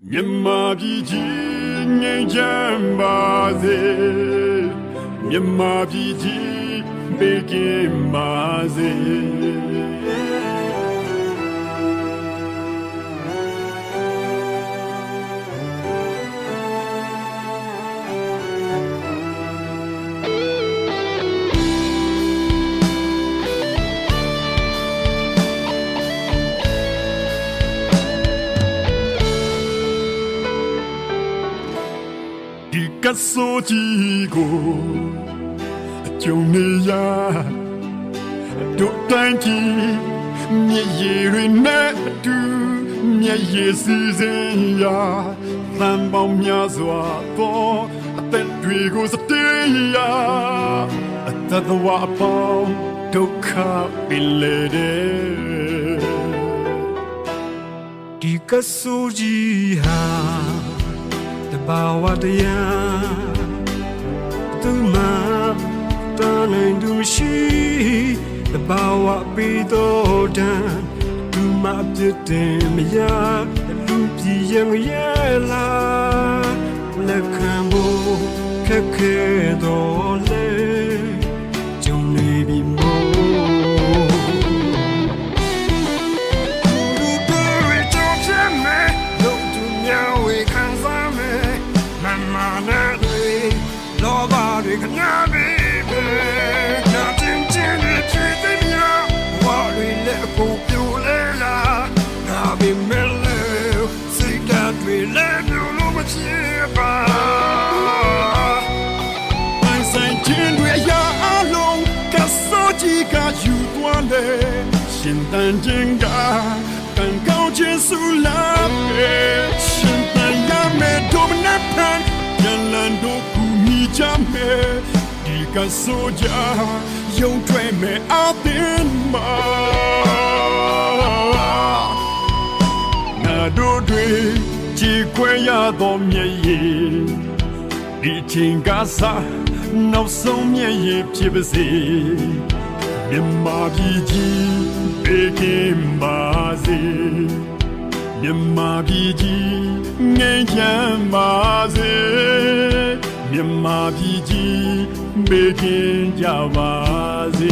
မြန်မာပြည်ကြီးငြိမ်းချမ်းပါစေမြန်မာပြည်ကြီးဘေးကင်းပါစေဒီကဆိုကြီးကိုအကျုံနေရတို့တိုင်းကြီးမြည်ရည်တွေနဲ့အတူမြည်ရည်စီစဉ်ရာသံပေါင်းများစွာသောအသက်တွေကိုစတေးရာအသက်သဝအပေါင်းဒုက္ခပင်လေတဲ့ဒီကဆိုကြီးဟာတဘာဝတရားသူမတန်နိုင်သူရှိတဘာဝပြီးတော့တန်သူမပြည့်တယ်မရလူပြည်ရင်ရဲ့လားလက်ခံဖို့ခက်ခဲတော့လေကြုံနေပြီမို့ခဏလေးပဲနာတင်ချင်တဲ့ချွေတဲ့မြာဝါရီလက်ကိုပြိုလဲလာနာဘီမဲလဲစိတ်ဓာတ်တွေလည်းပြိုလို့မဖြစ်ပါပိုင်ဆိုင်ခြင်းတွေအရာအလုံးကစောကြီးကယူသွားလေရှင်တန်ခြင်းကကံကောင်းခြင်းဆူလာပဲရှင်တန်ရမယ်ဒုမနဖန်ရလန်တို့ကူမိကြမယ်ဒီကဆိုကြယုံထွက်မယ်အသင်းမှာနာတို့တွေကြည်ခွဲရသောမျက်ရည်ဒီချိန်ကစားနောက်ဆုံးမျက်ရည်ဖြစ်ပါစေမြန်မာပြည်ကြီးဘေးကင်းပါစေမြန်မာပြည်ကြီးငြိမ်းချမ်းပါစေမြန်မာပြည်ကြီးဘေးကင်းကြပါစေ